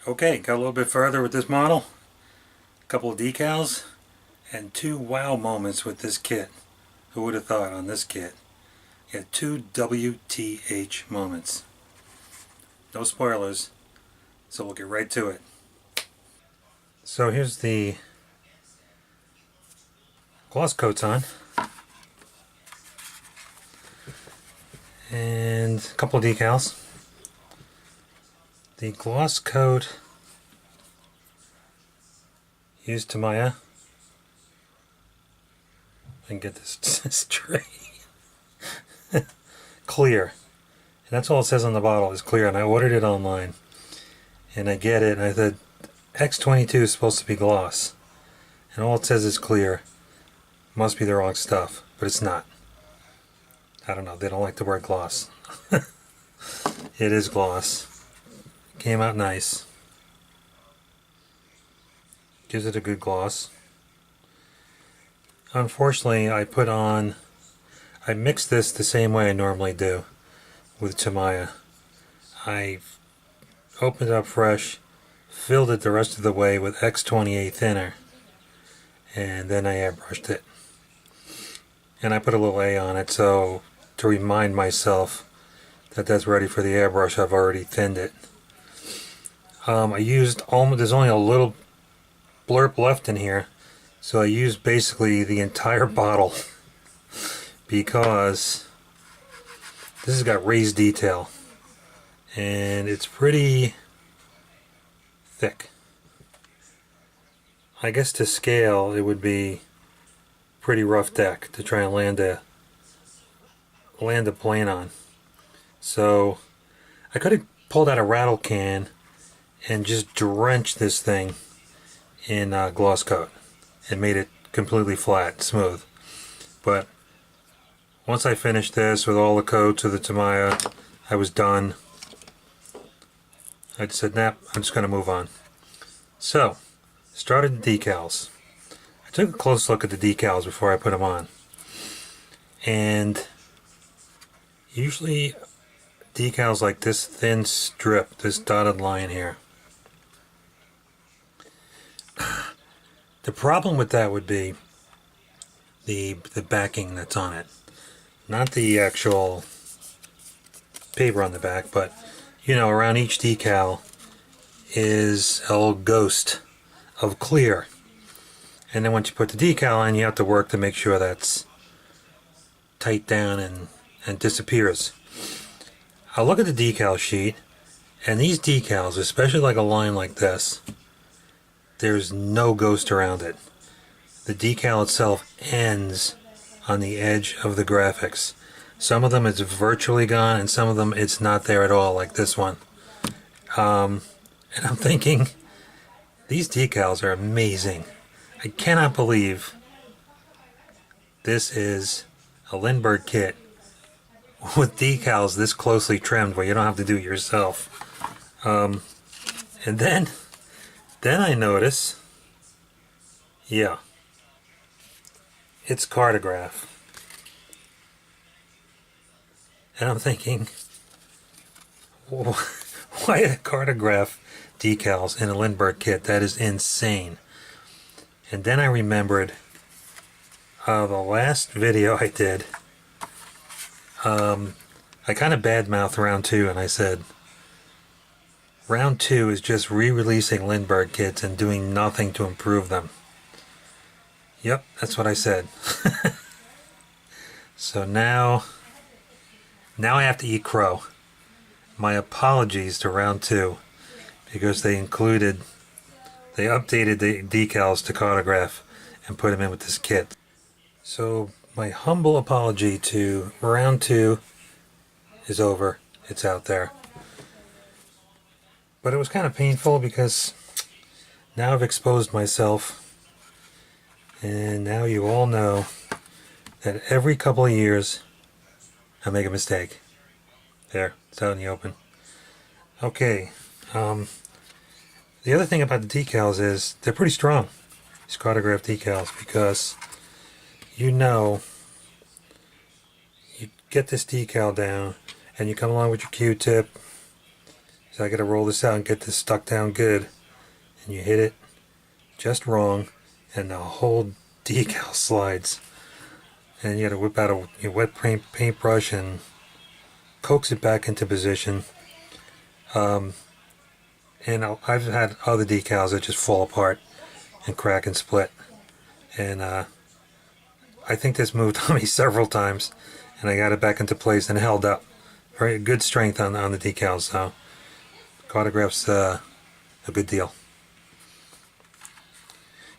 Okay, got a little bit further with this model. A couple of decals and two wow moments with this kit. Who would have thought on this kit? You had two WTH moments. No spoilers, so we'll get right to it. So here's the gloss coats on. And a couple of decals. The gloss coat used Tamiya. I can get this straight. Clear. And that's all it says on the bottle is clear, and I ordered it online. And I get it, and I said, X22 is supposed to be gloss. And all it says is clear. Must be the wrong stuff, but it's not. I don't know, they don't like the word gloss. It is gloss. Came out nice. Gives it a good gloss. Unfortunately, I mixed this the same way I normally do with Tamiya. I opened it up fresh, filled it the rest of the way with X28 thinner, and then I airbrushed it. And I put a little A on it so to remind myself that that's ready for the airbrush. I've already thinned it. I used there's only a little blurb left in here, so I used basically the entire bottle because this has got raised detail and it's pretty thick. I guess to scale it would be pretty rough deck to try and land a plane on. So I could have pulled out a rattle can and just drenched this thing in gloss coat and made it completely flat, smooth. But once I finished this with all the coats of the Tamiya, I was done. I just said, nah, I'm just going to move on. So, started the decals. I took a close look at the decals before I put them on. And usually decals like this thin strip, this dotted line here, the problem with that would be the backing that's on it. Not the actual paper on the back, but you know, around each decal is a little ghost of clear. And then once you put the decal on, you have to work to make sure that's tight down and disappears. I look at the decal sheet, and these decals, especially like a line like this, there's no ghost around it. The decal itself ends on the edge of the graphics. Some of them it's virtually gone, and some of them it's not there at all, like this one. And I'm thinking, these decals are amazing. I cannot believe this is a Lindberg kit with decals this closely trimmed where you don't have to do it yourself. And then I notice, yeah, it's Cartograph. And I'm thinking, why a Cartograph decals in a Lindberg kit? That is insane. And then I remembered the last video I did, I kind of badmouthed round 2 and I said, round 2 is just re-releasing Lindberg kits and doing nothing to improve them. Yep, that's what I said. So now I have to eat crow. My apologies to round 2 because they updated the decals to Cartograph and put them in with this kit. So my humble apology to round 2 is over. It's out there. But it was kind of painful because now I've exposed myself, and now you all know that every couple of years I make a mistake. There, it's out in the open. Okay, the other thing about the decals is they're pretty strong, these Cartograph decals, because you know, you get this decal down and you come along with your Q-tip, So I got to roll this out and get this stuck down good. And you hit it just wrong, and the whole decal slides. And you got to whip out a wet paintbrush and coax it back into position. And I've had other decals that just fall apart and crack and split. And I think this moved on me several times, and I got it back into place and held up. Very good strength on the decals, so Cartograph's a good deal.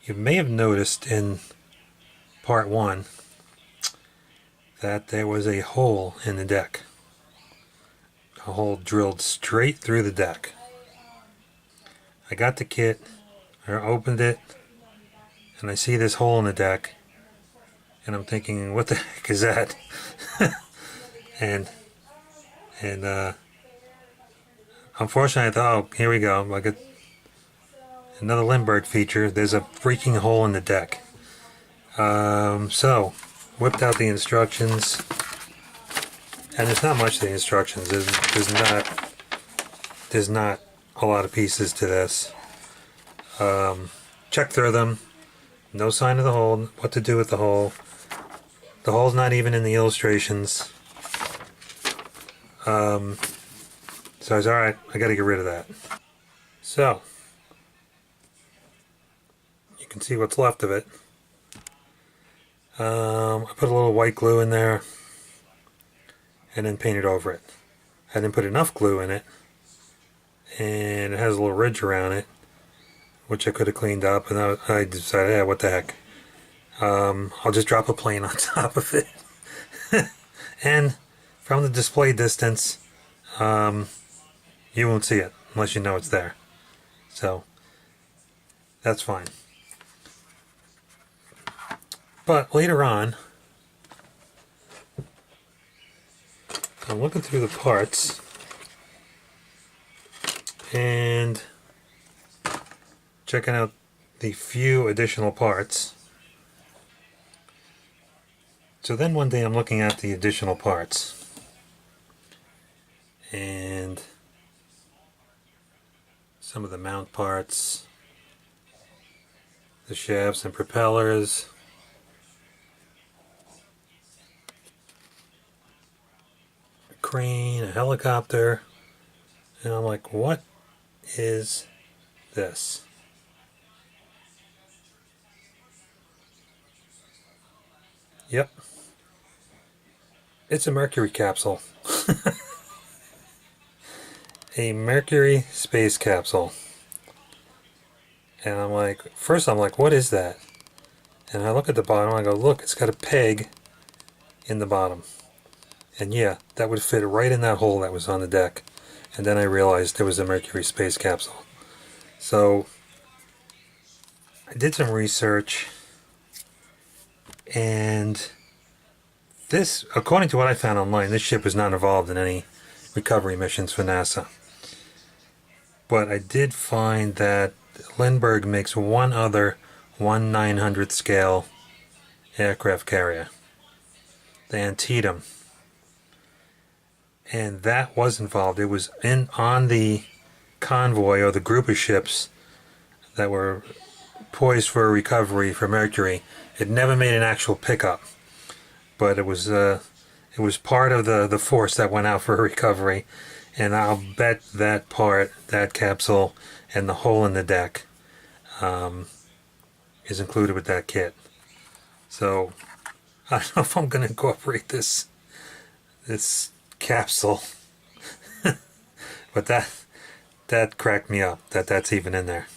You may have noticed in part 1 that there was a hole in the deck. A hole drilled straight through the deck. I got the kit, I opened it, and I see this hole in the deck, and I'm thinking, what the heck is that? and unfortunately I thought, oh, here we go, I got another Lindberg feature. There's a freaking hole in the deck. So whipped out the instructions, and there's not much to the instructions. There's not a lot of pieces to this. Check through them. No sign of the hole. What to do with the hole. The hole's not even in the illustrations. So I was alright, I gotta get rid of that. So you can see what's left of it. I put a little white glue in there and then painted over it. I didn't put enough glue in it, and it has a little ridge around it, which I could have cleaned up, and I decided, yeah, what the heck. I'll just drop a plane on top of it. And from the display distance, you won't see it unless you know it's there. So that's fine. But later on, I'm looking through the parts and checking out the few additional parts. So then one day I'm looking at the additional parts, and some of the mount parts, the shafts and propellers, a crane, a helicopter, and I'm like, what is this? Yep, it's a Mercury capsule. A Mercury space capsule. And I'm like, first I'm like, what is that? And I look at the bottom, I go, look, it's got a peg in the bottom. And yeah, that would fit right in that hole that was on the deck. And then I realized it was a Mercury space capsule. So I did some research, and this, according to what I found online, this ship was not involved in any recovery missions for NASA. But I did find that Lindberg makes one other 1/900th scale aircraft carrier, the Antietam, and that was involved. It was on the convoy, or the group of ships that were poised for a recovery for Mercury. It never made an actual pickup, but it was part of the force that went out for a recovery. And I'll bet that part, that capsule, and the hole in the deck is included with that kit. So I don't know if I'm going to incorporate this capsule, but that cracked me up that that's even in there.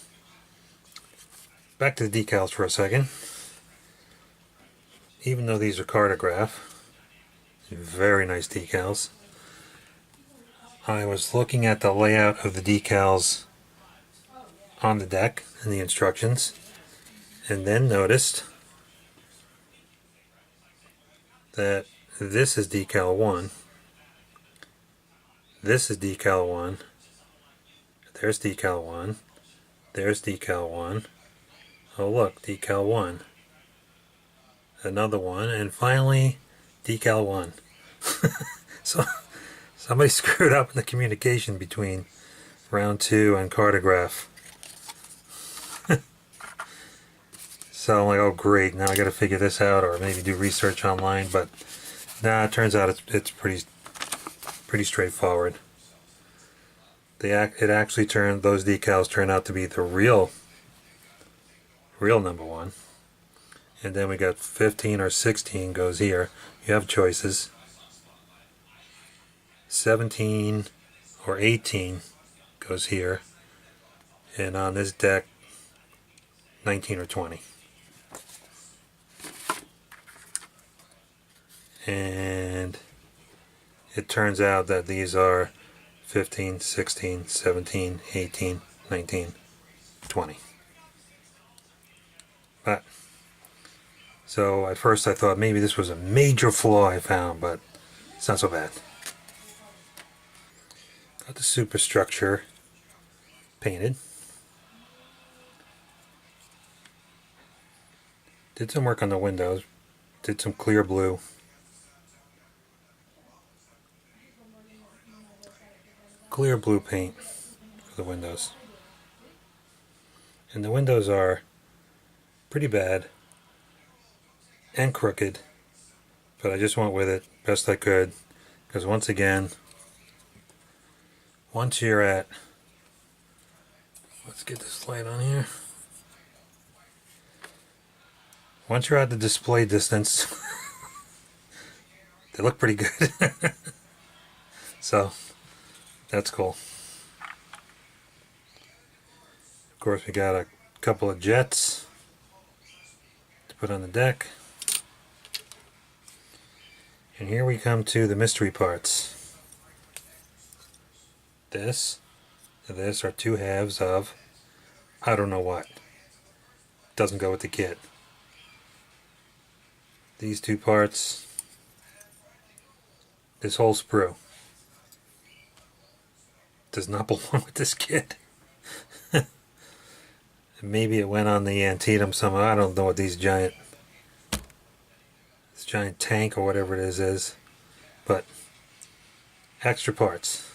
Back to the decals for a second. Even though these are Cartograph, very nice decals, I was looking at the layout of the decals on the deck and the instructions, and then noticed that this is decal 1, this is decal 1, there's decal 1, there's decal 1, oh look, decal 1, another one, and finally decal 1. So somebody screwed up in the communication between round 2 and cartograph. So I'm like, oh great, now I got to figure this out, or maybe do research online. But nah, it turns out it's pretty straightforward. It actually those decals turn out to be the real number 1. And then we got 15 or 16 goes here. You have choices. 17 or 18 goes here. And on this deck, 19 or 20. And it turns out that these are 15, 16, 17, 18, 19, 20. But so at first I thought maybe this was a major flaw I found, but it's not so bad. Got the superstructure painted. Did some work on the windows. Did some clear blue. Clear blue paint for the windows. And the windows are pretty bad and crooked, but I just went with it best I could, because once again, once you're at, let's get this light on here. Once you're at the display distance, they look pretty good. So that's cool. Of course, we got a couple of jets to put on the deck. And here we come to the mystery parts. This and this are 2 halves of I don't know what. Doesn't go with the kit. These 2 parts, this whole sprue, does not belong with this kit. Maybe it went on the Antietam somehow. I don't know what this giant tank or whatever it is, but extra parts.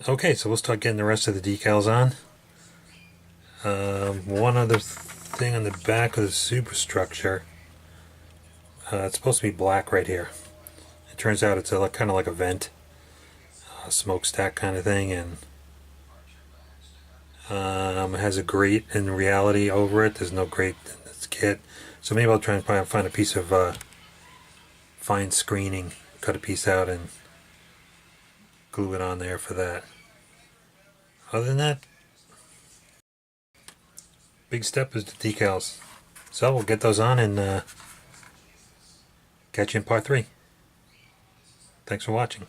Okay, so we'll start getting the rest of the decals on. One other thing on the back of the superstructure. It's supposed to be black right here. It turns out it's kind of like a vent, a smokestack kind of thing, and it has a grate in reality over it. There's no grate in this kit, so maybe I'll try and find a piece of fine screening, cut a piece out and glue it on there for that. Other than that, big step is the decals. So we'll get those on and catch you in part 3. Thanks for watching.